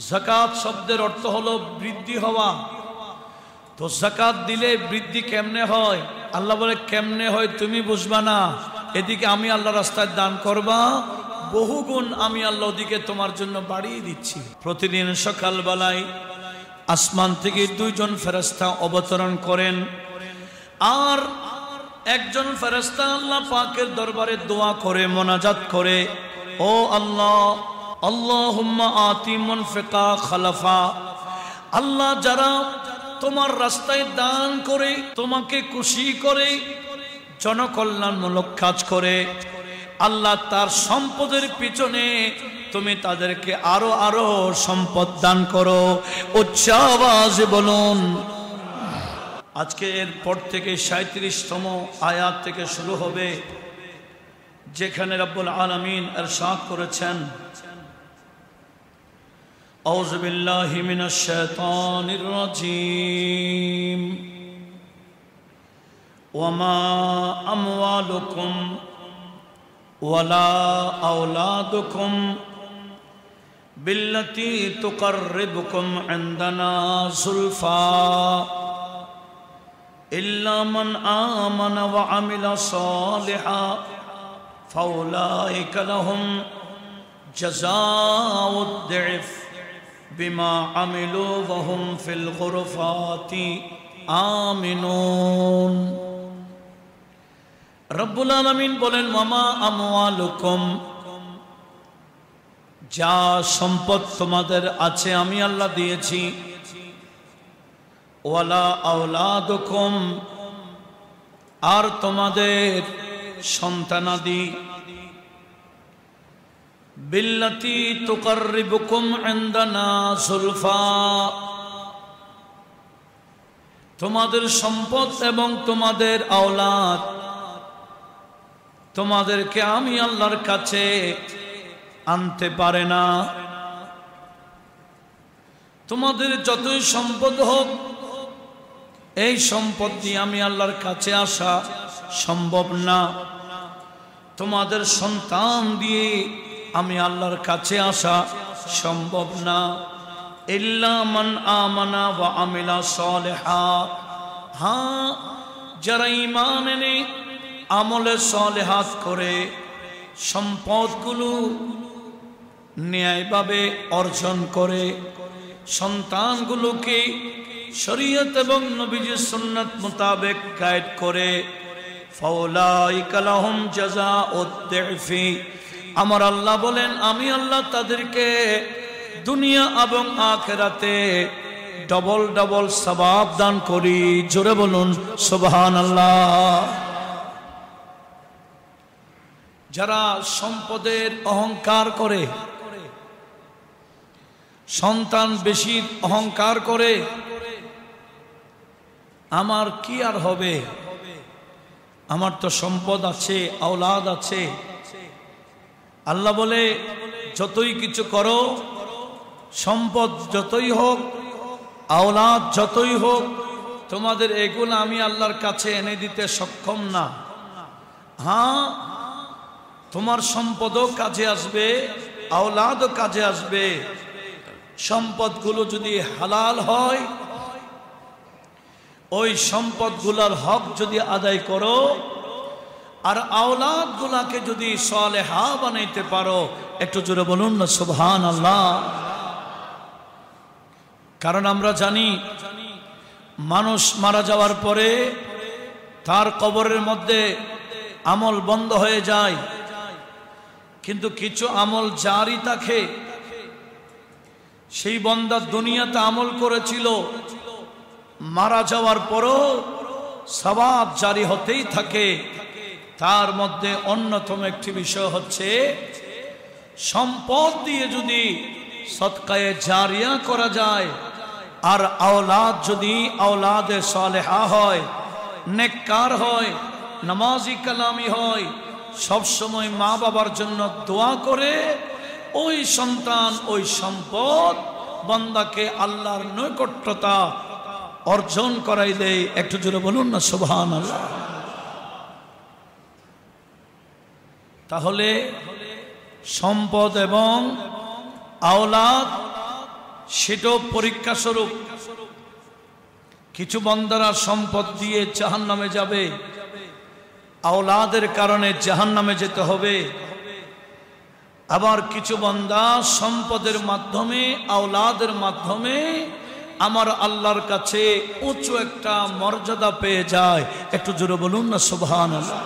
যাকাত শব্দের অর্থ হলো বৃদ্ধি হওয়া। তো যাকাত দিলে বৃদ্ধি কেমনে হয়? আল্লাহ বলে কেমনে হয় তুমি বুঝবা না, এদিকে আমি আল্লাহ রাস্তায় দান করবা, বহুগুণ আমি আল্লাহ ওদিকে তোমার জন্য বাড়িয়ে দিচ্ছি। প্রতিদিন সকালবেলায় আসমান থেকে দুইজন ফেরেশতা অবতরণ করেন, আর একজন ফেরেশতা আল্লাহ পাকের দরবারে দোয়া করে, মোনাজাত করে, ও আল্লাহ, আল্লাহুম্মা আতি মুনফিকা খালাফা, আল্লাহ যারা তোমার রাস্তায় দান করে, তোমাকে খুশি করে, জনকল্যাণমূলক কাজ করে, আল্লাহ তার সম্পদের পিছনে তুমি তাদেরকে আরো আরো সম্পদ দান করো। উচ্চ আওয়াজে বলুন। আজকে এর পর থেকে 37তম আয়াত থেকে শুরু হবে, যেখানে রব্বুল আলামিন ইরশাদ করেছেন, আউযু বিল্লাহি মিনাশ শাইতানির রাজীম, ওয়ামা আমওয়ালুকুম ওয়ালা আওলাদুকুম বিল্লাতী তুকাররিবুকুম ইনদানা যুলফা ইল্লা মান আমানা ওয়া আমিলা সালিহান ফাউলাইকা লাহুম জাযাউদ দি'ফ বিমা আমিলু ওয়া হুম ফিল গুরফাতি আমিনুন। রব্বুল আলামিন বলেন, ওয়ামা আমওয়ালুকুম, যা সম্পদ তোমাদের আছে আমি আল্লাহ দিয়েছি, ওয়ালা আওলাদুকুম, আর তোমাদের সন্তানাদি, বিল্লাতী তুকাররিবুকুম ইনদানা যুলফা, তোমাদের সম্পদ এবং তোমাদের আওলাদ তোমাদেরকে আমি আল্লাহর কাছে আনতে পারে না। তোমাদের যতই সম্পদ হোক, এই সম্পদ দিয়ে আমি আল্লাহর কাছে আসা সম্ভব না। তোমাদের সন্তান দিয়ে আমি আল্লাহর কাছে আসা সম্ভব না। ইল্লা মান আমানা ওয়া আমিলা সালিহা, হ্যাঁ, যারা ঈমান এনে আমলে সালেহাত করে সম্পদগুলো ন্যায়ভাবে অর্জন করে, সন্তানগুলোকে শরীয়ত এবং নবীজির সুন্নাত মোতাবেক গাইড করে, ফাউলাইকা লাহুম জাযাউদ দি'ফি, আমার আল্লাহ বলেন আমি আল্লাহ তাদেরকে দুনিয়া এবং আখিরাতে ডবল ডবল সওয়াব দান করি। জোরে বলুন সুবহানাল্লাহ। যারা সম্পদের অহংকার করে, সন্তান বেশি অহংকার করে, আমার কি আর হবে, আমার তো সম্পদ আছে, আওলাদ আছে। আল্লাহ বলে, যতই কিছু করো, সম্পদ যতই হোক, আওলাদ যতই হোক, তোমাদের এগুলো আমি আল্লাহর কাছে এনে দিতে সক্ষম না। হ্যাঁ, তোমার সম্পদও কাজে আসবে, আওলাদও কাজে আসবে। সম্পদগুলো যদি হালাল হয়, ওই সম্পদগুলোর হক যদি আদায় করো, আর আওলাদগুলাকে যদি সালেহা বানাইতে পারো, একটু জোরে বলুন না সুবহানাল্লাহ। কারণ আমরা জানি মানুষ মারা যাওয়ার পরে তার কবরের মধ্যে আমল বন্ধ হয়ে যায়, কিন্তু কিছু আমল জারি থাকে। সেই বান্দা দুনিয়াতে আমল করেছিল, মারা যাওয়ার পরও সওয়াব জারি হতেই থাকে। তার মধ্যে অন্যতম একটি বিষয় হচ্ছে, সম্পদ দিয়ে যদি সদকায়ে জারিয়া করা যায়, আর আওলাদ যদি আওলাদে সালেহা হয়, নেককার হয়, নামাজি কালামি হয়, সব সময় মা বাবার জন্য দোয়া করে, ওই সন্তান ওই সম্পদ বান্দাকে আল্লাহর নৈকট্যতা অর্জন করাই দেয়। একটু জোরে বলুন না সুবহানাল্লাহ। তাহলে সম্পদ এবং আওলাদ সেটাও পরীক্ষা স্বরূপ। কিছু বান্দারা সম্পদ দিয়ে জাহান্নামে যাবে, আওলাদের কারণে জাহান্নামে যেতে হবে। আবার কিছু বান্দা সম্পদের মাধ্যমে, আওলাদের মাধ্যমে আমার আল্লাহর কাছে উঁচু একটা মর্যাদা পেয়ে যায়। একটু জোরে বলুন না সুবহানাল্লাহ।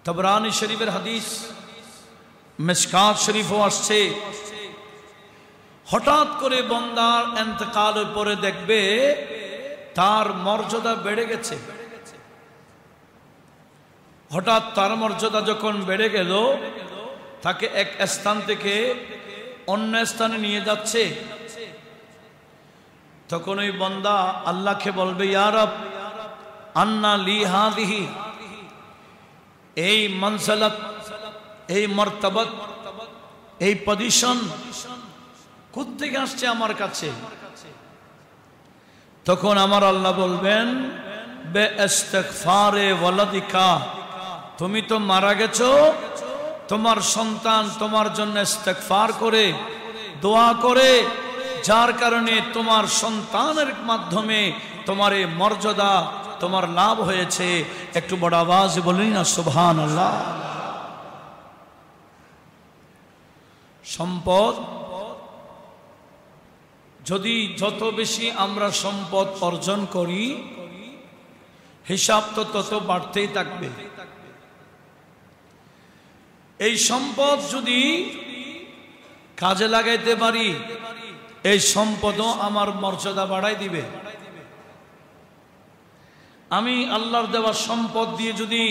তাবরানী শরীফের হাদিস, মিশকাত শরীফও আসছে, হঠাৎ করে বান্দার ইন্তেকালের পরে দেখবে তার মর্যাদা বেড়ে গেছে। হঠাৎ তার মর্যাদা যখন বেড়ে গেল, তাকে এক স্থান থেকে অন্য স্থানে নিয়ে যাচ্ছে, তখন ওই বান্দা আল্লাহকে বলবে, ইয়া রব আন্না লি হাদিহি, এই মানসালাত, এই মর্তবাত, এই পজিশন কোত্থেকে আসছে আমার কাছে? তখন আমার আল্লাহ বলবেন, বে ইস্তিগফারে ওয়ালাদিকা, তুমি তো মারা গেছো, তোমার সন্তান তোমার জন্য ইস্তিগফার করে, দোয়া করে, যার কারণে তোমার সন্তানের মাধ্যমে তোমার এই মর্যাদা, তোমার লাভ হয়েছে। একটু বড় আওয়াজ বলুন না সুবহানাল্লাহ। সম্পদ, যদি যত বেশি আমরা সম্পদ অর্জন করি, হিসাব তো তত বাড়তেই থাকবে। এই সম্পদ যদি কাজে লাগাইতে পারি, এই সম্পদও আমার মর্যাদা বাড়াই দিবে। আমি আল্লাহর দেওয়া সম্পদ দিয়ে যদি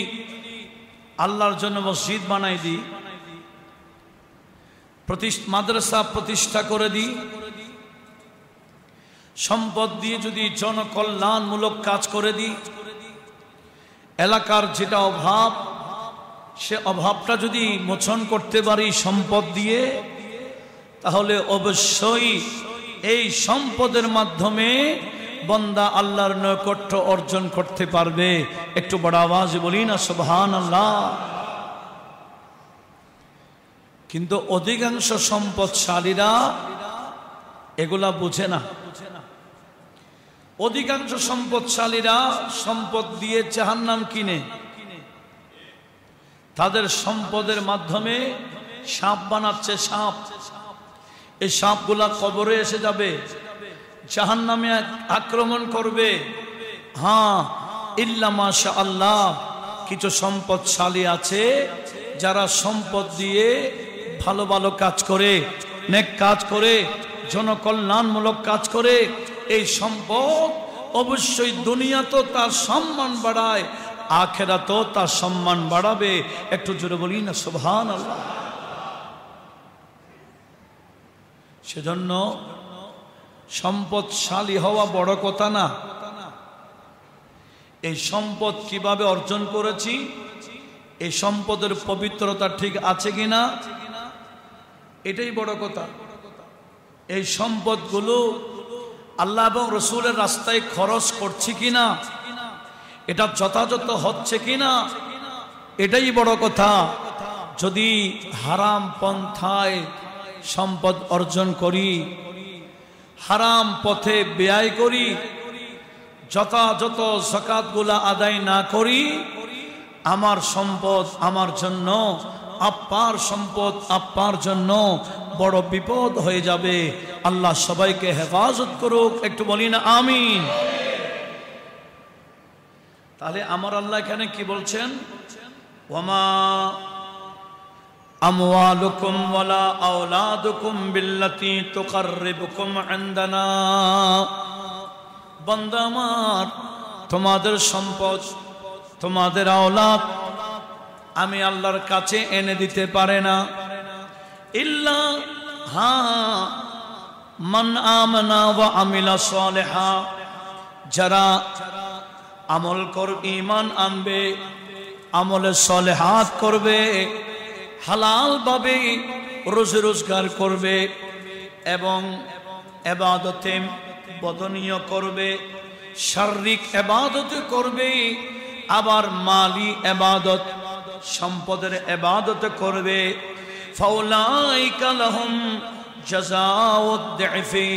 আল্লাহর জন্য মসজিদ বানাই দিই, মাদ্রাসা প্রতিষ্ঠা করে দিই, সম্পদ দিয়ে যদি জনকল্যাণমূলক কাজ করে দিই, এলাকার যেটা অভাব, সে অভাবটা যদি মোচন করতে পারি সম্পদ দিয়ে, তাহলে অবশ্যই এই সম্পদের মাধ্যমে বান্দা আল্লাহর নৈকট্য অর্জন করতে পারবে। একটু বড় আওয়াজ বলি না সুবহানাল্লাহ। কিন্তু অধিকাংশ সম্পদশালীরা এগুলা বুঝে না। অধিকাংশ সম্পদশালীরা সম্পদ দিয়ে জাহান্নাম কিনে, তাদের সম্পদের মাধ্যমে সাপ বানাচ্ছে। সাপ, এই সাপগুলা কবরে এসে যাবে, জাহান্নামে আক্রমণ করবে। হ্যাঁ, ইল্লা মাশাআল্লাহ, কিছু সম্পদশালী আছে যারা সম্পদ দিয়ে ভালো ভালো কাজ করে, নেক কাজ করে, জনকল্যাণমূলক কাজ করে। এই সম্পদ অবশ্যই দুনিয়াতেও তার সম্মান বাড়ায়, আখিরাতেও তার সম্মান বাড়াবে। একটু জোরে বলি না সুবহানাল্লাহ। সেজন্য সম্পদশালী হওয়া বড় কথা না, এই সম্পদ কিভাবে অর্জন করেছি, এই সম্পদের পবিত্রতা ঠিক আছে কিনা, এটাই বড় কথা। এই সম্পদগুলো আল্লাহ এবং রসুলের রাস্তায় খরচ করছি কিনা, এটা যথাযথ হচ্ছে কিনা, এটাই বড় কথা। যদি হারাম পন্থায় সম্পদ অর্জন করি, হারাম পথে ব্যয় করি, যথাযথ যাকাতগুলা আদায় না করি, আমার সম্পদ আমার জন্য, আপ্পার সম্পদ আপ্পার জন্য বড় বিপদ হয়ে যাবে। আল্লাহ সবাইকে হেফাজত করুক। একটু বলি না আমিন। তাহলে আমার আল্লাহ এখানে কি বলছেন? ওয়ামা আমওয়ালুকুম ওয়ালা আওলাদুকুম বিল্লাতি তুকাররিবুকুম ইনদানা। বান্দা আমার, তোমাদের সম্পদ, তোমাদের আওলাদ আমি আল্লাহর কাছে এনে দিতে পারে না, ইল্লা মান আমানা ওয়া আমিলা সালিহা, যারা আমল ঈমান আনবে, আমলে সালেহাত করবে, হালাল ভাবে রোজি রোজগার করবে এবং ইবাদতে বদনীয় করবে, শারীরিক ইবাদত করবে, আবার মালি ইবাদত, সম্পদের ইবাদত করবে। ফাউলাইকা লাহুম জাযাউদ দিফি,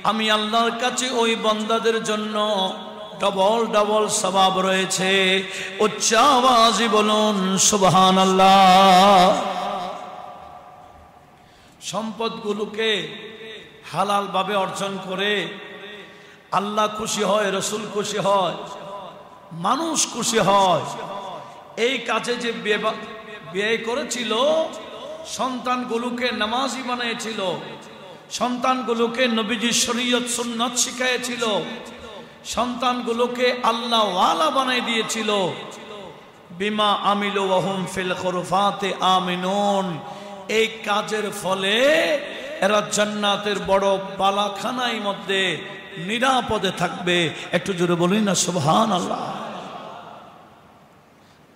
আমি আল্লাহর কাছে ওই বান্দাদের জন্য ডবল ডবল সওয়াব রয়েছে। উচ্চ আওয়াজে বলুন সুবহানাল্লাহ। সম্পদগুলোকে হালাল ভাবে অর্জন করে আল্লাহ খুশি হয়, রসুল খুশি হয়, মানুষ খুশি হয়। এই কাজে যে ব্যয় করেছিল, সন্তানগুলোকে নামাজি বানিয়েছিল, সন্তানগুলোকে নবীজির শরীয়ত সুন্নাত শিখিয়েছিল, সন্তানগুলোকে আল্লাহ ওয়ালা বানিয়ে দিয়েছিল। বিমা আমিলু ওয়া হুম ফিল খুরফাতে আমিনুন, এই কাজের ফলে এরা জান্নাতের বড় বালাখানার মধ্যে নিরাপদে থাকবে। একটু জোরে বলুন না সুবহানাল্লাহ।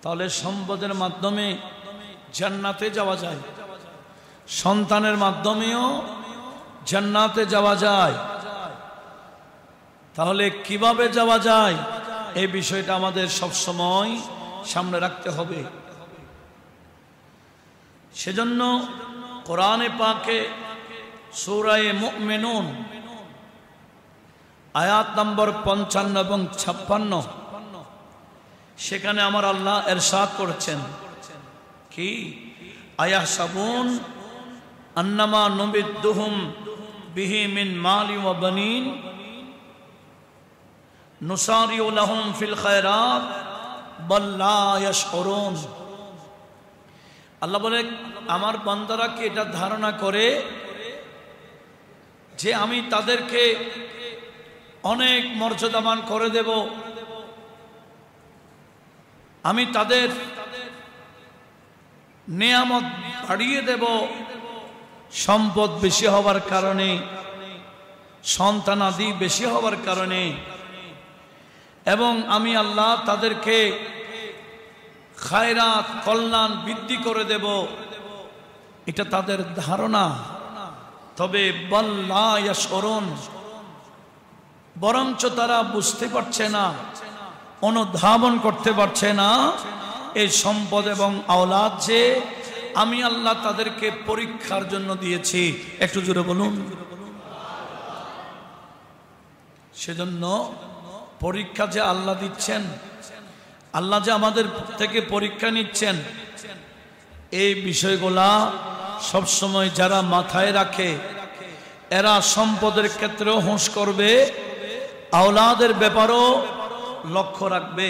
তাহলে সম্পদের মাধ্যমে জান্নাতে যাওয়া যায়, সন্তানের মাধ্যমেও জান্নাতে যাওয়া যায়। তাহলে কিভাবে যাওয়া যায় এই বিষয়টা আমাদের সব সময় সামনে রাখতে হবে। সেজন্য কোরআনে পাকে সূরা মুমিনুন আয়াত নম্বর 55 এবং 56, সেখানে আমার আল্লাহ ইরশাদ করেছেন কি, আয়াহসাবুন আন্নামা নুমিদ্দুহুম বিহি মিন মালি ওয়া বানিন নুসারিউ লাহুম ফিল খায়রাত বাল লা ইয়াশউরুন। আল্লাহ বলে, আমার বান্দারা কি এটা ধারণা করে যে আমি তাদেরকে অনেক মর্যাদাবান করে দেব, আমি তাদের নিয়ামত বাড়িয়ে দেব সম্পদ বেশি হওয়ার কারণে, সন্তানাদি বেশি হওয়ার কারণে, এবং আমি আল্লাহ তাদেরকে খায়রাত কল্যাণ বৃদ্ধি করে দেব, এটা তাদের ধারণা। তবে বাল লা ইয়াশউরুন, বরঞ্চ তারা বুঝতে পারছে না, অনুধাবন করতে পারছে না এই সম্পদ এবং আওলাদ যে আমি আল্লাহ তাদেরকে পরীক্ষার জন্য দিয়েছি। একটু জোরে বলুন। সেজন্য পরীক্ষা যে আল্লাহ দিচ্ছেন, আল্লাহ যে আমাদের থেকে পরীক্ষা নিচ্ছেন, এই বিষয়গুলা সবসময় যারা মাথায় রাখে এরা সম্পদের ক্ষেত্রেও হুঁশ করবে, আওলাদের ব্যাপারেও লক্ষ্য রাখবে।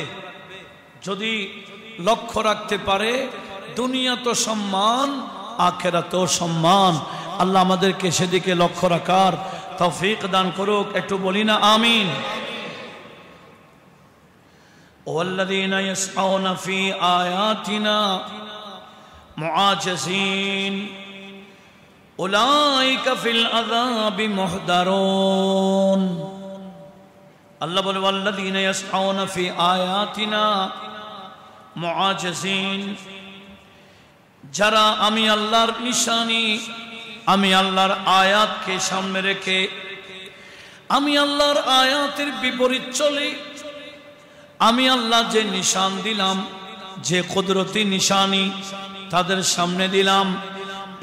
যদি লক্ষ্য রাখতে পারে, দুনিয়া তো সম্মান, আখিরাতেও সম্মান। আল্লাহ আমাদেরকে সেদিকে লক্ষ্য রাখার তৌফিক দান করুক। একটু বলি না আমিন। ওয়াল্লাযীনা ইয়াসআউনা ফি আয়াতিনা মুআজিজিন উলাইকা ফিল আযাবি মুহদারুন। আল্লাহ বলে, ওয়াল্লাযীনা ইয়াসআউনা ফি আয়াতিনা মুআজিজিন, যারা আমি আল্লাহর নিশানি, আমি আল্লাহর আয়াতকে সামনে রেখে আমি আল্লাহর আয়াতের বিপরীত চলে, আমি আল্লাহ যে নিশান দিলাম, যে কুদরতি নিশানি তাদের সামনে দিলাম,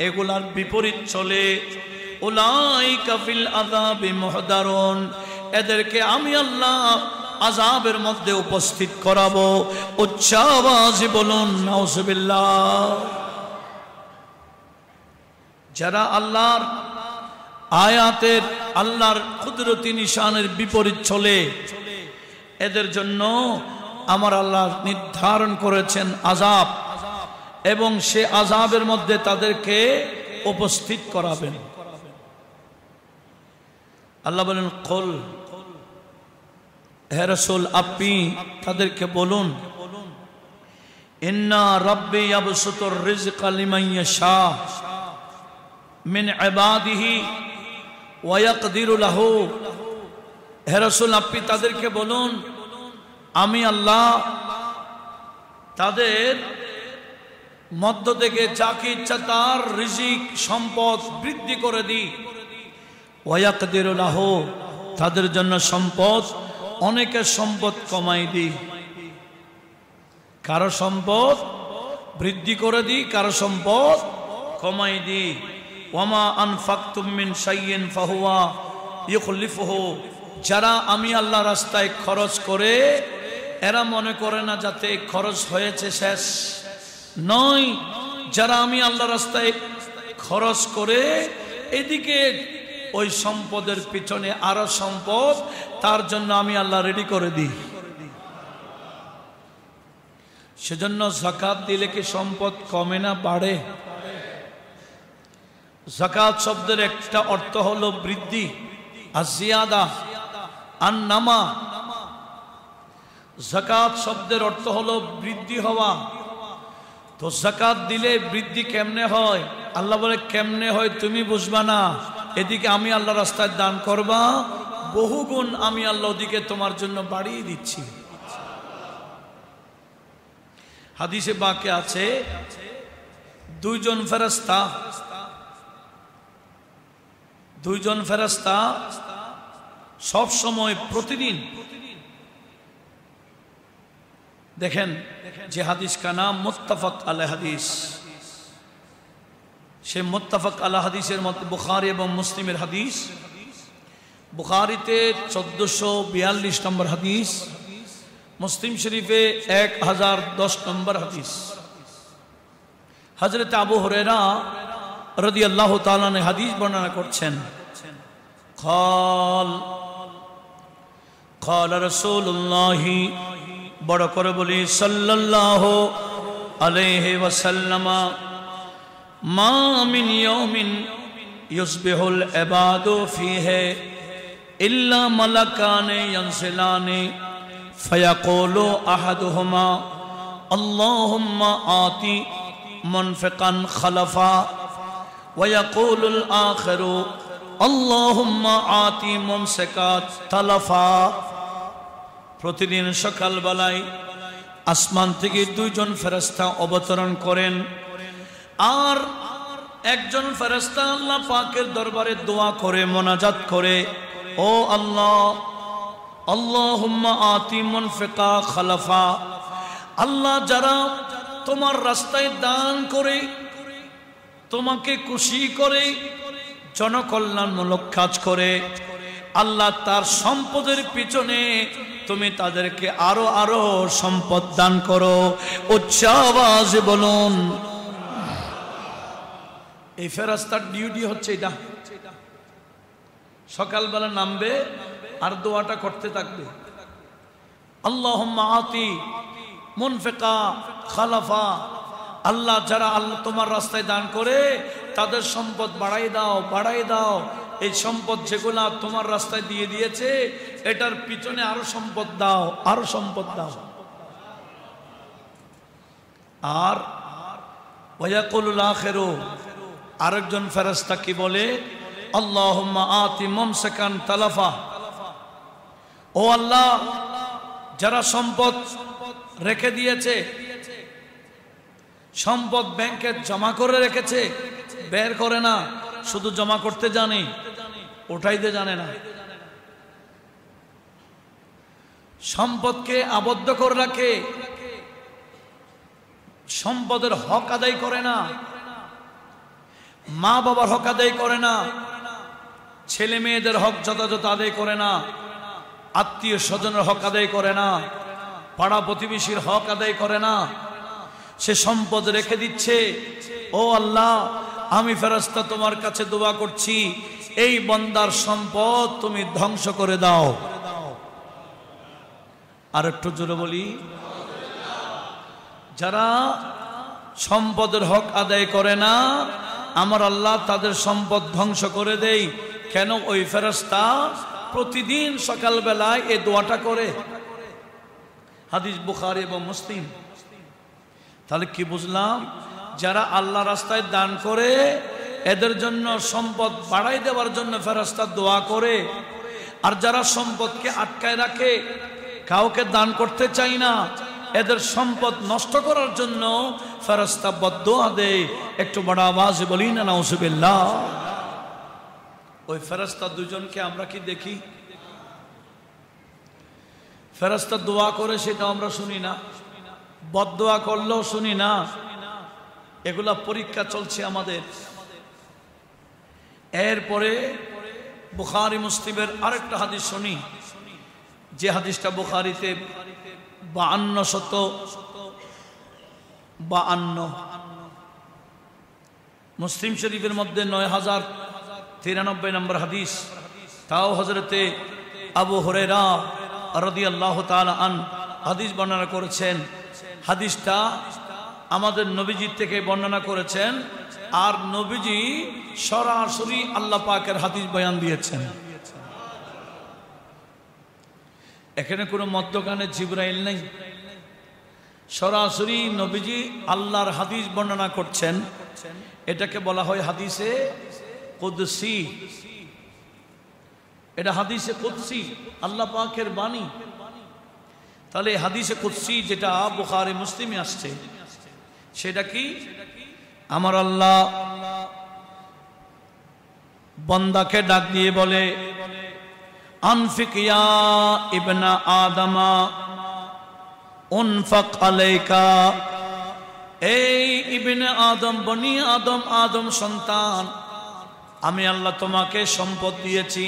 এগুলার বিপরীত চলে, উলাইকা ফিল আযাবি মুহদারুন, এদেরকে আমি আল্লাহ আযাবের মধ্যে উপস্থিত করাবো। উচ্চ আওয়াজে বলুন নাউযুবিল্লাহ। যারা আল্লাহর আয়াতের, আল্লাহর কুদরতি নিশানের বিপরীত চলে, এদের জন্য আমার আল্লাহ নির্ধারণ করেছেন আযাব, এবং সে আযাবের মধ্যে তাদেরকে উপস্থিত করাবেন। আল্লাহ বলেন, কুল, হে রাসূল আপনি তাদেরকে বলুন, ইন্না রাব্বি ইয়াবসুতুর রিজকা লিমান ইয়াশা মিন ইবাদিহি ওয়া ইয়াকদিরু লাহু। হে রাসূল আপনি তাদেরকে বলুন, আমি আল্লাহ তাদের মধ্য থেকে যাকে ইচ্ছা তার রিজিক সম্পদ বৃদ্ধি করে দিই, ওয়া ইয়াকদিরু লাহু, তাদের জন্য সম্পদ, অনেকের সম্পদ কমাই দিই, কারো সম্পদ বৃদ্ধি করে দিই, কারো সম্পদ কমাই দিই। ওয়ামা আনফাকতুম মিন শাইইন ফাহুয়া ইউখলিফুহু। যারা আমি আল্লাহ রাস্তায় খরচ করে এরা মনে করে না যাতে খরচ হয়েছে শেষ নয়, যারা আমি আল্লাহ রাস্তায় খরচ করে এদিকে ওই সম্পদের পিছনে আরো সম্পদ তার জন্য আমি আল্লাহ রেডি করে দিই। সেজন্য যাকাত দিলে কি সম্পদ কমে না বাড়ে? যাকাত শব্দের একটা অর্থ হলো বৃদ্ধি, আজিয়াদা, আন-নামা। যাকাত শব্দের অর্থ হলো বৃদ্ধি হওয়া। তো যাকাত দিলে বৃদ্ধি কেমনে হয়? আল্লাহ বলে কেমনে হয় তুমি বুঝবা না, এদিকে আমি আল্লাহ রাস্তায় দান করবা, বহুগুণ আমি আল্লাহ ওদিকে তোমার জন্য বাড়িয়ে দিচ্ছি। হাদিসে বাকে আছে দুইজন ফেরেশতা সব সময় প্রতিদিন, দেখেন যে হাদিস কা নাম মুত্তাফাক আলাইহি হাদিস, সে মুত্তাফাক আলাইহি হাদিসের মধ্যে বুখারী এবং মুসলিমের হাদিস। বুখারীতে 1442 নম্বর হাদিস, মুসলিম শরীফে 1010 নম্বর হাদিস। হযরত আবু হুরায়রা রাদিয়াল্লাহু তাআলা আনহু হাদিস বর্ণনা করছেন, قال رسول الله বড় করে বলি সাল্লাল্লাহু আলাইহি ওয়াসাল্লাম, মা মিন ইয়াউমিন ইউসবিহুল ইবাদু ফীহি ইল্লা মালাকানি ইয়ানসিলানি ফায়াকুলু আহাদুহুমা আল্লাহুম্মা আতি মুনফিকান খালাফা ওয়া ইয়াকুলুল আখিরু আল্লাহুম্মা আতি মুমসিকাত তালাফা। প্রতিদিন সকালবেলায় আসমান থেকে দুইজন ফেরেশতা অবতরণ করেন, আর একজন ফেরেশতা আল্লাহ পাকের দরবারে দোয়া করে, মোনাজাত করে, ও আল্লাহ, আল্লাহুম্মা আতি মুনফিকা খালাফা, আল্লাহ যারা তোমার রাস্তায় দান করে, তোমাকে খুশি করে, জনকল্যাণমূলক কাজ করে, আল্লাহ তার সম্পদের পিছনে তুমি তাদেরকে আরো আরো সম্পদ দান করো। উচ্চ আওয়াজে বলুন। এই ফেরেশতার ডিউটি হচ্ছে এটা, সকালবেলা নামবে আর দোয়াটা করতে থাকবে, আল্লাহুম্মা আতি মুনফিকা খালাফা, আল্লাহ যারা আল্লাহ তোমার রাস্তায় দান করে তাদের সম্পদ বাড়াই দাও, বাড়াই দাও। এই সম্পদ যেগুলা তোমার রাস্তায় দিয়ে দিয়েছে এটার পিছনে আরো সম্পদ দাও, আরো সম্পদ দাও। আর ওয়ায়াকুলুল আখিরু, আরেকজন ফেরেশতা কি বলে, আল্লাহুম্মা আতি মুমসিকান তালাফা, ও আল্লাহ যারা সম্পদ রেখে দিয়েছে, সম্পদ ব্যাংকে জমা করে রেখেছে, বের করে না, শুধু জমা করতে জানে, উঠাইতে জানে না, সম্পদকে আবদ্ধ করে রাখে, সম্পদের হক আদায় করে না, মা বাবার হক আদায় করে না, ছেলে মেয়েদের হক যথাযথ আদায় করে না, আত্মীয় স্বজনের হক আদায় করে না, পাড়া প্রতিবেশীর হক আদায় করে না, সে সম্পদ রেখে দিচ্ছে। ও আল্লাহ, আমি ফেরেশতা তোমার কাছে দোয়া করছি, এই বান্দার সম্পদ তুমি ধ্বংস করে দাও। আর একটু জোরে বলি, যারা সম্পদের হক আদায় করে না আমার আল্লাহ তাদের সম্পদ ধ্বংস করে দেয়। কেন? ওই ফেরেশতা প্রতিদিন সকালবেলায় এই দোয়াটা করে। হাদিস বুখারী এবং মুসলিম। তাহলে কি বুঝলাম? যারা আল্লাহ রাস্তায় দান করে এদের জন্য সম্পদ বাড়াই দেওয়ার জন্য ফেরেশতা দোয়া করে, আর যারা সম্পদকে আটকায় রাখে, কাউকে দান করতে চাই না, এদের সম্পদ নষ্ট করার জন্য ফেরেশতা বদদুয়া দেয়। একটু বড় আওয়াজে বলি না নাউজুবিল্লাহ। ওই ফেরেশতা দুজনকে আমরা কি দেখি? ফেরেশতা দোয়া করে সেটা আমরা শুনি না, বদদুয়া করলেও শুনি না। এগুলা পরীক্ষা চলছে আমাদের। এরপরে বুখারী মুসলিমের আরেকটা হাদিস শুনি, যে হাদিসটা বুখারীতে 5252, মুসলিম শরীফের মধ্যে 9093 নম্বর হাদিস। তাও হযরতে আবু হুরায়রা রাদিয়াল্লাহু তাআলা আন হাদিস বর্ণনা করেছেন। হাদিসটা আমাদের নবীজি থেকে বর্ণনা করেছেন, আর নবীজি সরাসরি আল্লাহ পাকের হাদিস বয়ান দিয়েছেন। এখানে কোনো মধ্যখানে জিবরাইল নেই, সরাসরি নবীজি আল্লাহর হাদিস বর্ণনা করছেন। এটাকে বলা হয় হাদিসে কুদসি। এটা হাদিসে কুদসি, আল্লাহ পাকের বাণী। তাহলে হাদিসে কুদসি যেটা বুখারী মুসলিমে আসছে, সেটা কি? আমার আল্লাহ বান্দাকে ডাক দিয়ে বলে, আনফিক ইয়া ইবনা আদমা উনফাক আলাইকা। এই ইবনে আদম, বনি আদম, আদম সন্তান, আমি আল্লাহ তোমাকে সম্পদ দিয়েছি,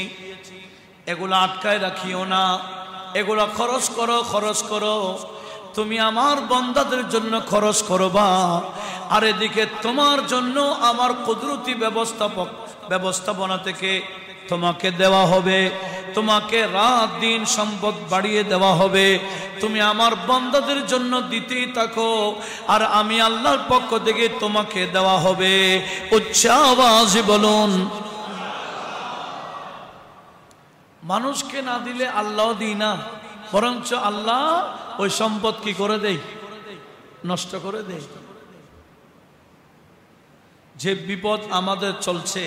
এগুলা আটকায় রাখিও না, এগুলা খরচ করো, খরচ করো। তুমি আমার বান্দাদের জন্য খরচ করবা, আর এদিকে তোমার জন্য আমার কুদরতি ব্যবস্থাপনা থেকে তোমাকে দেওয়া হবে, তোমাকে রাত দিন সম্পদ বাড়িয়ে দেওয়া হবে। তুমি আমার বান্দাদের জন্য দিতেই থাকো, আর আমি আল্লাহর পক্ষ থেকে তোমাকে দেওয়া হবে। উচ্চ আওয়াজে বলুন। মানুষকে না দিলে আল্লাহ দিই না, বরঞ্চ আল্লাহ ওই সম্পদ কি করে দেয়? নষ্ট করে দেয়। যে বিপদ আমাদের চলছে,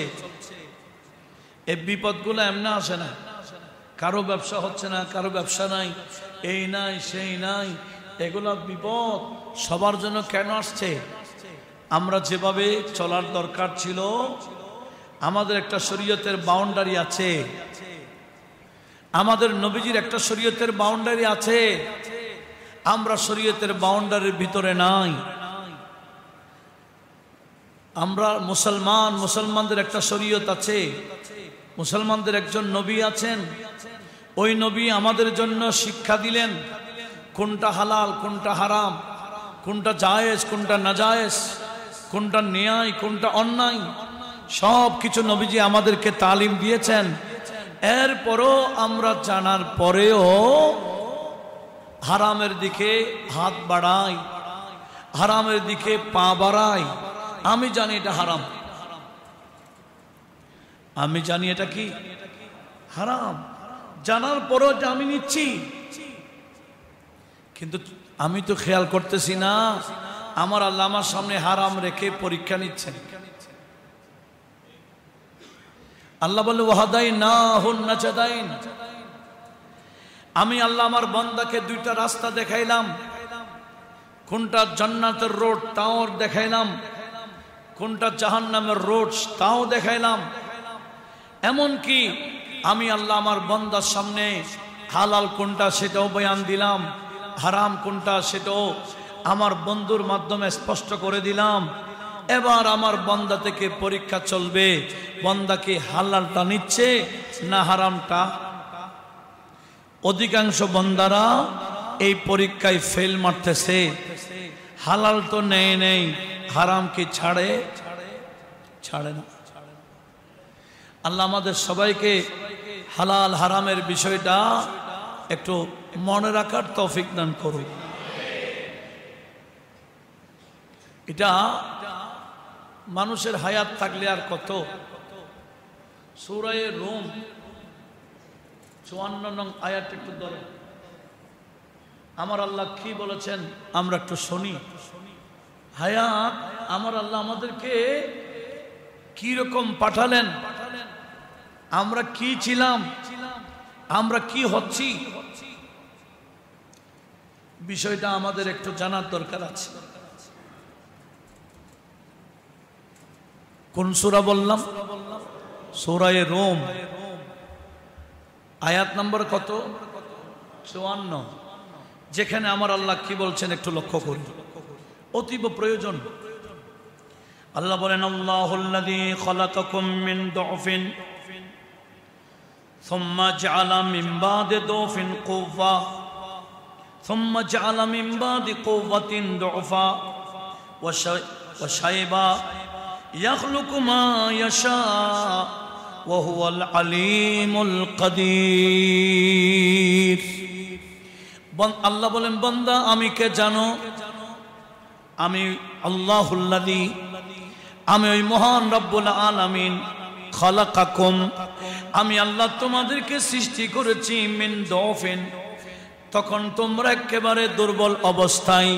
এই বিপদগুলো এমনি আসে না। কারো ব্যবসা হচ্ছে না, কারো ব্যবসা নাই, এই নাই সেই নাই, এগুলো বিপদ সবার জন্য কেন আসছে? আমরা যেভাবে চলার দরকার ছিল, আমাদের একটা শরীয়তের বাউন্ডারি আছে, আমাদের নবীজির একটা শরীয়তের বাউন্ডারি আছে। আমরা শরীয়তের বাউন্ডারির ভিতরে নাই। আমরা মুসলমান, মুসলমানদের একটা শরীয়ত আছে, মুসলমানদের একজন নবী আছেন। ওই নবী আমাদের জন্য শিক্ষা দিলেন কোনটা হালাল, কোনটা হারাম, কোনটা জায়েজ, কোনটা নাজায়েজ, কোনটা ন্যায়, কোনটা অন্যায়, সব কিছু নবীজি আমাদেরকে তালিম দিয়েছেন। এরপরও আমরা জানার পরেও হারামের দিকে হাত বাড়াই, হারামের দিকে পা বাড়াই। আমি জানি এটা হারাম, আমি জানি এটা কি হারাম, জানার পরও যে আমি নিচ্ছি, কিন্তু আমি তো খেয়াল করতেছি না আমার আল্লাহ আমার সামনে হারাম রেখে পরীক্ষা নিচ্ছেন। আল্লাহ বলে ওয়াহাদাই না হুন নাচাদাইন, আমি আল্লাহ আমার বান্দাকে দুইটা রাস্তা দেখাইলাম, কোনটা জান্নাতের রোড তাও দেখাইলাম, কোনটা জাহান্নামের রোড তাও দেখাইলাম। এমনকি আমি আল্লাহ আমার বান্দার সামনে হালাল কোনটা সেটাও বয়ান দিলাম, হারাম কোনটা সেটাও আমার বন্ধুর মাধ্যমে স্পষ্ট করে দিলাম। এবার আমার বান্দা থেকে পরীক্ষা চলবে, বান্দা কি হালালটা নিচ্ছে না হারামটা। অধিকাংশ বান্দারা এই পরীক্ষায় ফেল মারতেছে, হালাল তো নেই, হারাম কি ছাড়ে? ছাড়ে না। আল্লাহ আমাদের সবাইকে হালাল হারামের বিষয়টা একটু মনে রাখার তৌফিক দান করুন। এটা মানুষের হায়াত থাকলে আর কত। সূরা রুম 54 নং আয়াত একটু ধরেন। আমার আল্লাহ কি বলেছেন আমরা একটু শুনি। হায়াত আমার আল্লাহ আমাদেরকে কি রকম পাঠালেন, আমরা কি ছিলাম, আমরা কি হচ্ছি, বিষয়টা আমাদের একটু জানার দরকার আছে। কোন সূরা বললাম? সূরা রুম, আয়াত নম্বর কত? 54। যেখানে আমার আল্লাহ কি বলছেন একটু লক্ষ্য করি, অতীব প্রয়োজন। আল্লাহ বলেন আল্লাহুল্লাযী খালাকাকুম মিন দুফিন সুম্মা জাআলা মিন বাদি দুফিন কুওয়া সুম্মা জাআলা মিন বাদি কুওয়াতিন দুফা ওয়া শাইবা ইয়াখলুকু মা ইয়াশা ওয়া হুয়াল আলীমুল কাদির। আল্লাহ বলেন বান্দা আমি কে জানো? আমি আল্লাহুল্লাযী, আমি ওই মহান রব্বুল আলামিন। খালাকাকুম, আমি আল্লাহ তোমাদেরকে সৃষ্টি করেছি মিন দুফিন, তখন তোমরা একেবারে দুর্বল অবস্থায়।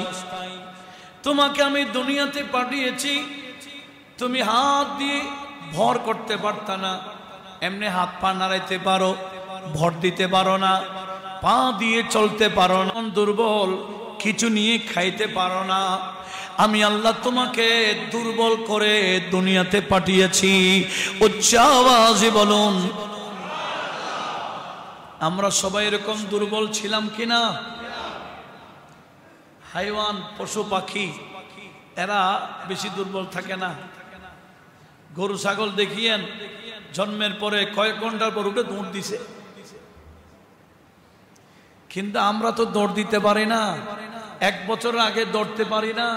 তোমাকে আমি দুনিয়াতে পাঠিয়েছি, তুমি হাত দিয়ে ভর করতে পারতা না, এমনি হাত পা নাড়াইতে পারো, ভর দিতে পারো না, পা দিয়ে চলতে পারো না, দুর্বল, কিছু নিয়ে খাইতে পারো না। আমি আল্লাহ তোমাকে দুর্বল করে দুনিয়াতে পাঠিয়েছি। উচ্চ আওয়াজে বলুন। আমরা সবাই এরকম দুর্বল ছিলাম কিনা? হাইওয়ান, পশু পাখি এরা বেশি দুর্বল থাকে না। গরু ছাগল দেখিয়েন, জন্মের পরে কয়েক ঘন্টার পর উঠে দৌড় দিছে, কিন্তু আমরা তো দৌড় দিতে পারি না। 1 বছর আগে দৌড়তে পারি না,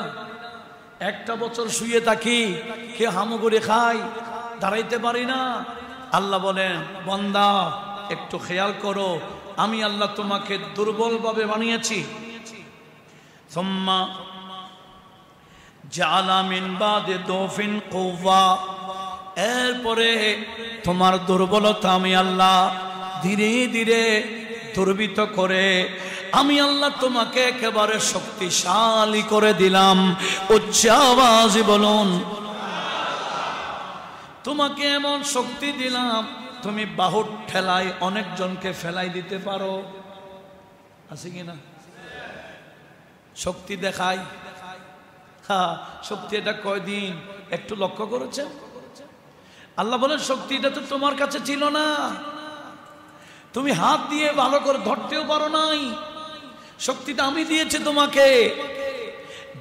1টা বছর শুয়ে থাকি, কে হামু করে খাই, দাঁড়াইতে পারি না। আল্লাহ বলেন বান্দা একটু খেয়াল করো, আমি আল্লাহ তোমাকে দুর্বল ভাবে বানিয়েছি। সুম্মা জাআলা মিন বাদি দুফিন কুওয়া, এরপরে তোমার দুর্বলতা আমি আল্লাহ ধীরে ধীরে দুর্বৃত করে আমি আল্লাহ তোমাকে একেবারে শক্তিশালী করে দিলাম। উচ্চ আওয়াজে বলুন। তোমাকে এমন শক্তি দিলাম, তুমি বাহুর ঠেলায় অনেকজনকে ফেলাই দিতে পারো। আছে কিনা? শক্তি দেখাই, হ্যাঁ শক্তি। এটা কয়দিন একটু লক্ষ্য করেছেন? আল্লাহ বলেন শক্তিটা তো তোমার কাছে ছিল না, তুমি হাত দিয়ে ভালো করে ধরতেও পারো নাই, শক্তিটা আমি দিয়েছি তোমাকে।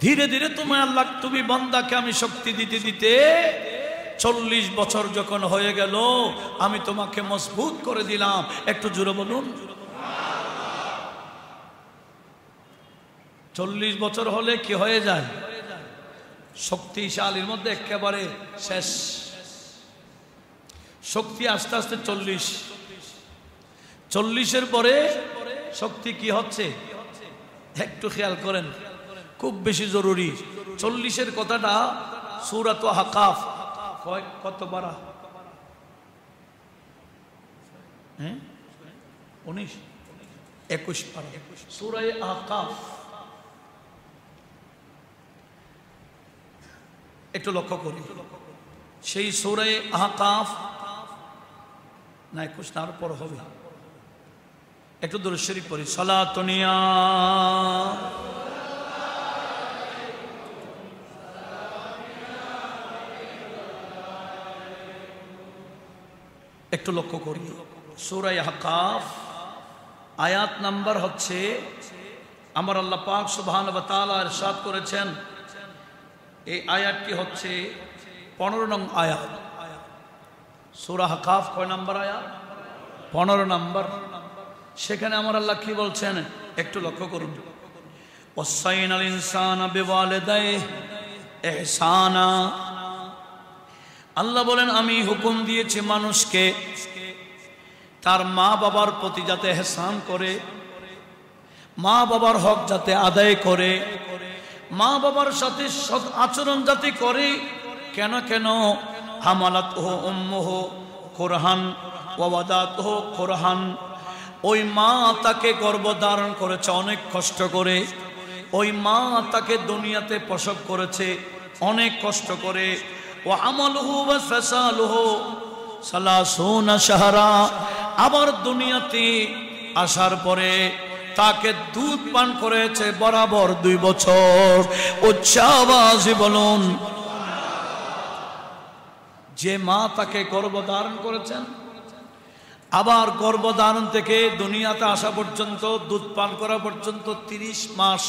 ধীরে ধীরে তুমি আল্লাহ, তুমি বান্দাকে আমি শক্তি দিতে দিতে 40 বছর যখন হয়ে গেল, আমি তোমাকে মজবুত করে দিলাম। একটু জোরে বলুন। 40 বছর হলে কি হয়ে যায়? শক্তিশালীর মধ্যে একেবারে শেষ। শক্তি আস্তে আস্তে 40-এর পরে শক্তি কি হচ্ছে একটু খেয়াল করেন, খুব বেশি জরুরি। 40-এর কথাটা সূরাত আহকাফ কত পারা? 19-21 পারা সূরা আহকাফ। একটু লক্ষ্য করি, সেই সূরা আহকাফ না 21 না আরো পর হবে। একটু দুরূদ শরীফ পড়ি। সালাতুনিয়া একটু লক্ষ্য করি, সূরা আহকাফ আয়াত নাম্বার হচ্ছে, আমার আল্লাহ পাক সুবহানাহু ওয়া তাআলা ইরশাদ করেছেন, এই আয়াতটি হচ্ছে 15 নং আয়াত। সূরা আহকাফ কয় নাম্বার আয়াত? 15 নাম্বার। সেখানে আমার আল্লাহ কি বলছেন একটু লক্ষ্য করুন। ওয়াসাইনাল ইনসানা বিওয়ালিদাইহি ইহসানা, আল্লাহ বলেন আমি হুকুম দিয়েছি মানুষকে তার মা বাবার প্রতি যাতে ইহসান করে, মা বাবার হক যাতে আদায় করে, মা বাবার সাথে সৎ আচরণ যাতে করে। কেন কেন? হামালাতহু উম্মুহু কুরহান ওয়া ওয়াদাতুহু কুরহান, ওই মা তাকে গর্ভধারণ করেছে অনেক কষ্ট করে, ওই মা তাকে দুনিয়াতে প্রসব করেছে অনেক কষ্ট করে। ওয়া আমালুহু ওয়া ফাসালুহু সালাসুনা শাহরা, আবার দুনিয়াতে আসার পরে তাকে দুধ পান করেছে বরাবর 2 বছর। উচ্চ আওয়াজে বলুন। যে মা তাকে গর্ভধারণ করেছেন, আবার গর্ভধারণ থেকে দুনিয়াতে আসা পর্যন্ত, দুধ পান করা পর্যন্ত 30 মাস,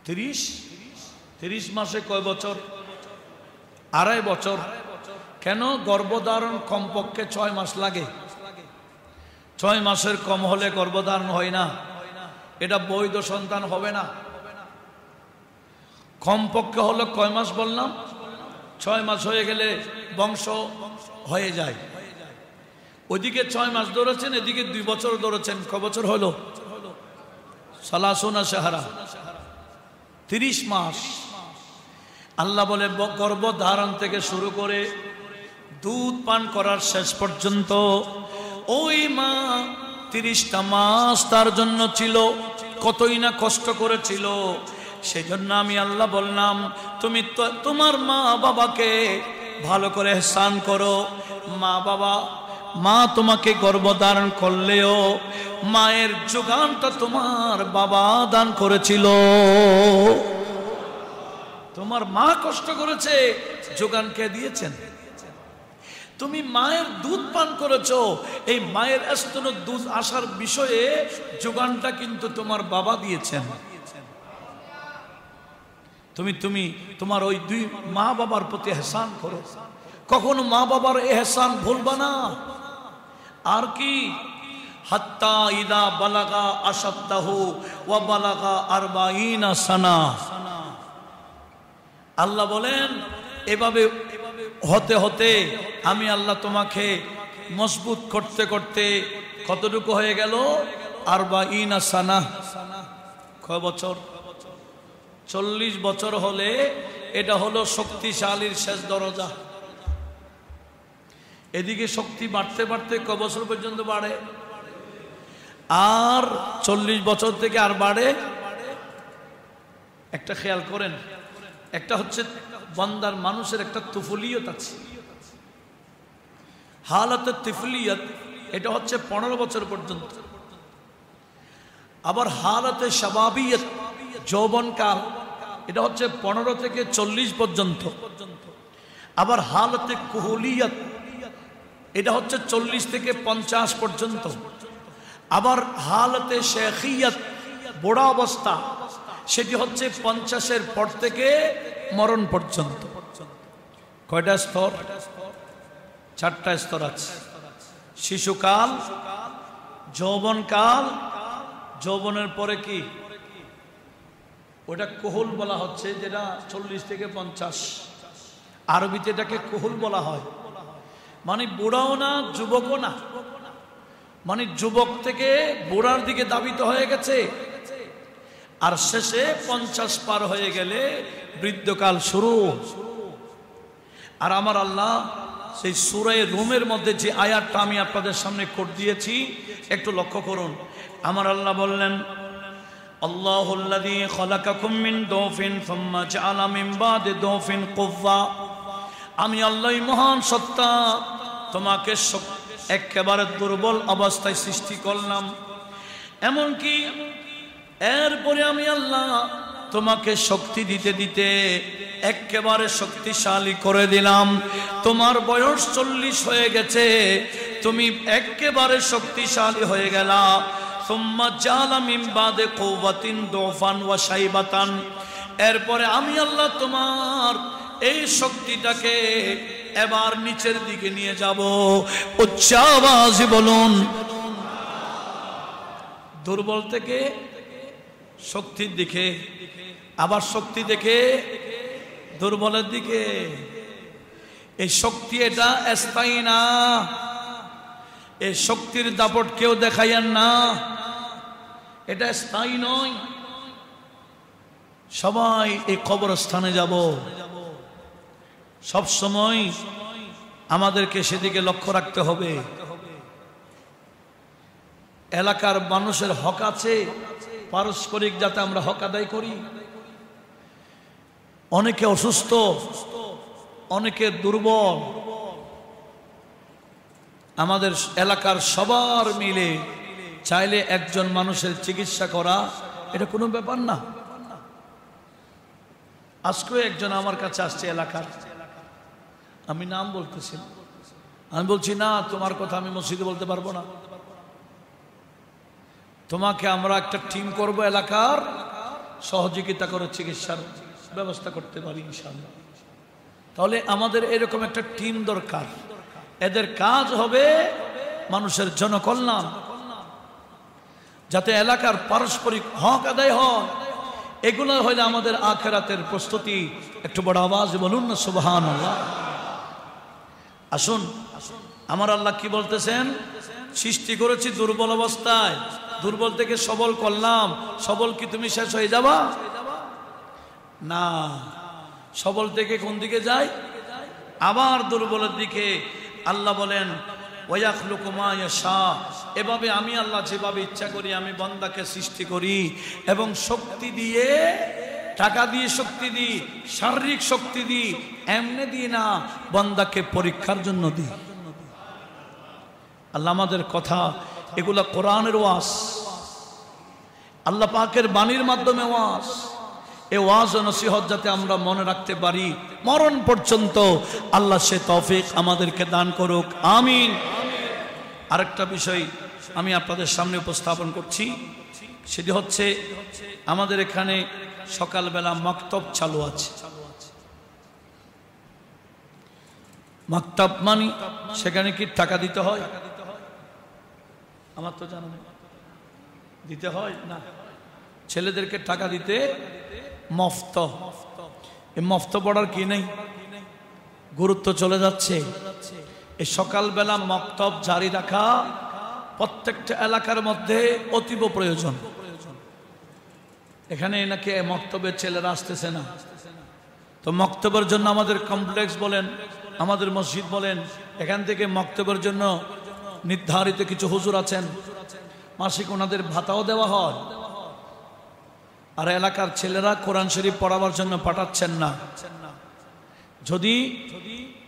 30 30 মাসে কয় বছর? 2.5 বছর। কেন? গর্ভধারণ কমপক্ষে 6 মাস লাগে। 6 মাসের কম হলে গর্ভধারণ হয় না, এটা বৈধ সন্তান হবে না। কমপক্ষে হলো কয় মাস বললাম? 6 মাস হয়ে গেলে বংশ হয়ে যায়। ওইদিকে 6 মাস ধরেছেন, এদিকে 2 বছর ধরেছেন, কয় বছর হলো? সালাসুনা শাহরা, 30 মাস। আল্লাহ বলে গর্ভধারণ থেকে শুরু করে দুধ পান করার শেষ পর্যন্ত ওই মা 30টা মাস তার জন্য ছিল, কতই না কষ্ট করেছিল। সেজন্য আমি আল্লাহ বললাম, তুমি তোমার মা বাবাকে ভালো করে ihsan করো। মা তোমাকে গর্ভধারণ করলেও মায়ের যোগানটা তোমার বাবা দান করেছিল। তোমার মা কষ্ট করেছে, যোগান কে দিয়েছেন? তুমি মায়ের দুধ পান করেছো, এই মায়ের স্তনের দুধ আসার বিষয়ে যোগানটা কিন্তু তোমার বাবা দিয়েছেন। তুমি তোমার ওই 2 মা বাবার প্রতি ihsan করো, কখনো মা বাবার ihsan ভুলবা না। আর কি? হাত্তা ইদা বালাগা আশাদ্দাহু ওয়া বালাগা 40 সানা। আল্লাহ বলেন এভাবে হতে হতে আমি আল্লাহ তোমাকে মজবুত করতে করতে কতটুকু হয়ে গেল? 40 সানা। কয় বছর? 40 বছর হলে এটা হলো শক্তিশালীর শেষ দরজা। এদিকে শক্তি বাড়তে বাড়তে কয় বছর পর্যন্ত বাড়ে? আর 40 বছর থেকে আর বাড়ে। একটা খেয়াল করেন, একটা হচ্ছে বান্দার মানুষের একটা তুফুলিয়ত আছে, হালাতে তিফলিয়ত, এটা হচ্ছে 15 বছর পর্যন্ত। আবার হালাতে শাবাবিয়ত, যৌবনকাল, এটা হচ্ছে 15 থেকে 40 পর্যন্ত। আবার হালাতে কুহুলিয়ত, এটা হচ্ছে 40 থেকে 50 পর্যন্ত। আবার হালাতে শেখিয়ত, বুড়া অবস্থা, সেটি হচ্ছে 50-এর পর থেকে মরণ পর্যন্ত। কয়টা স্তর? 4টা স্তর আছে। শিশুকাল, যৌবনকাল, যৌবনের পরে কি? ওটা কুহুল বলা হচ্ছে, যেটা 40 থেকে 50। আরবিতে এটাকে কুহুল বলা হয়। মানে বুড়াও না, যুবকও না, মানে যুবক থেকে বুড়ার দিকে ধাবিত হয়ে গেছে। আর শেষে 50 পার হয়ে গেলে বৃদ্ধকাল শুরু। আর আমার আল্লাহ সেই সূরা রুমের মধ্যে যে আয়াতটা আমি আপনাদের সামনে কোট দিয়েছি, একটু লক্ষ্য করুন। আমার আল্লাহ বললেন, আল্লাহুল্লাযী খালাকাকুম মিন দুফিন সুম্মা জাআলা মিন বাদি দুফিন কুওয়া। আমি আল্লাহই মহান সত্তা, তোমাকে একেবারে দুর্বল অবস্থায় সৃষ্টি করলাম, এমনকি এরপরে আমি আল্লাহ তোমাকে শক্তি দিতে দিতে একেবারে শক্তিশালী করে দিলাম। তোমার বয়স 40 হয়ে গেছে, তুমি একেবারে শক্তিশালী হয়ে গেলা। সুম্মা জাআলা মিন বাদি কুওয়াতিন দুফান ওয়া শাইবাতান। এরপরে আমি আল্লাহ তোমার এই শক্তিটাকে এবার নিচের দিকে নিয়ে যাব। উচ্চ আওয়াজে বলুন, দুর্বল থেকে শক্তির দিকে, আবার শক্তি থেকে দুর্বলের দিকে। এই শক্তি এটা স্থায়ী না, এই শক্তির দাপট কেউ দেখাইয়েন না, এটা স্থায়ী নয়। সবাই এই কবরস্থানে যাব, সব সময় আমাদেরকে সেদিকে লক্ষ্য রাখতে হবে। এলাকার মানুষের হক আছে, পারস্পরিক যাতে আমরা হক আদায় করি। অনেকে অসুস্থ, অনেকে দুর্বল, আমাদের এলাকার সবার মিলে চাইলে একজন মানুষের চিকিৎসা করা এটা কোনো ব্যাপার না। আজকে একজন আমার কাছে আসছে এলাকার, আমি নাম বলতেছি, আমি বলছি না তোমার কথা আমি মসজিদে বলতে পারবো না, তোমাকে আমরা একটা টিম করব এলাকার, সহযোগিতা করো চিকিৎসার ব্যবস্থা করতে পারি ইনশাআল্লাহ। তাহলে আমাদের এরকম একটা টিম দরকার, এদের কাজ হবে মানুষের জনকল্যাণ, যাতে এলাকার পারস্পরিক হক আদায় হয়। এগুলো হইলে আমাদের আখিরাতের প্রস্তুতি। একটু বড় আওয়াজ বলুন না সুবহানাল্লাহ। আসুন, আমার আল্লাহ কি বলতেছেন? সৃষ্টি করেছি দুর্বল অবস্থায়, দুর্বল থেকে সবল করলাম। সবল কি তুমি শেষ হয়ে যাবা? না, সবল থেকে কোন দিকে যায়? আবার দুর্বলের দিকে। আল্লাহ বলেন ওয়াখলুকু মা ইয়াশা, এভাবে আমি আল্লাহ যেভাবে ইচ্ছা করি আমি বান্দাকে সৃষ্টি করি, এবং শক্তি দিয়ে, টাকা দিয়ে শক্তি দিই, শারীরিক শক্তি দিই, এমনি দিই না, বান্দাকে পরীক্ষার জন্য দিই। আল্লাহ আমাদের কথা এগুলা কোরআনের ওয়াজ, আল্লাহ পাকের বাণীর মাধ্যমে ওয়াজ। এই ওয়াজ ও নসিহত যাতে আমরা মনে রাখতে পারি মরণ পর্যন্ত, আল্লাহ সে তৌফিক আমাদেরকে দান করুক, আমিন। আরেকটা বিষয় আমি আপনাদের সামনে উপস্থাপন করছি, সেটি হচ্ছে আমাদের এখানে সকালবেলা মাকতব চালু আছে। মাকতব মানে সেখানে কি টাকা দিতে হয়? আমার তো জানা নেই, দিতে হয় না? ছেলেদেরকে টাকা দিতে মফত, এই মফত পড়ার কি নেই, গুরুত্ব চলে যাচ্ছে। এই সকালবেলা মক্তব জারি রাখা প্রত্যেকটা এলাকার মধ্যে অতীব প্রয়োজন। এখানে নাকি মক্তবের ছেলেরা আসতেছে না, তো মক্তবের জন্য আমাদের কমপ্লেক্স বলেন, আমাদের মসজিদ বলেন, এখান থেকে মক্তবের জন্য নির্ধারিত কিছু হুজুর আছেন, মাসিক ওনাদের ভাতাও দেওয়া হয়। আর এলাকার ছেলেরা কোরআন শরীফ পড়াবার জন্য পাঠাচ্ছেন না। যদি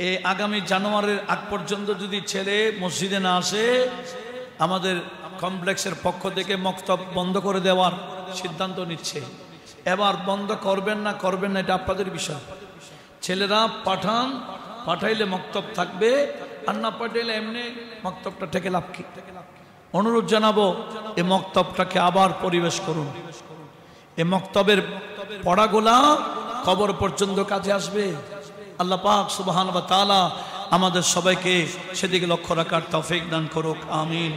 এই আগামী জানুয়ারির আগ পর্যন্ত যদি ছেলে মসজিদে না আসে, আমাদের কমপ্লেক্সের পক্ষ থেকে মক্তব বন্ধ করে দেওয়ার সিদ্ধান্ত নিচ্ছে। এবার বন্ধ করবেন না করবেন না এটা আপনাদের বিষয়। ছেলেরা পাঠান, পাঠাইলে মক্তব থাকবে, আর না পাঠাইলে এমনি মক্তবটা থেকে লাভ কি? অনুরোধ জানাবো এই মক্তবটাকে আবার পরিবেশ করুন। এই মক্তবের পড়াগুলা কবর পর্যন্ত কাজে আসবে। আল্লাহ পাক সুবহানাহু ওয়া তাআলা আমাদের সবাইকে সেদিকে লক্ষ্য রাখার তৌফিক দান করুক, আমিন।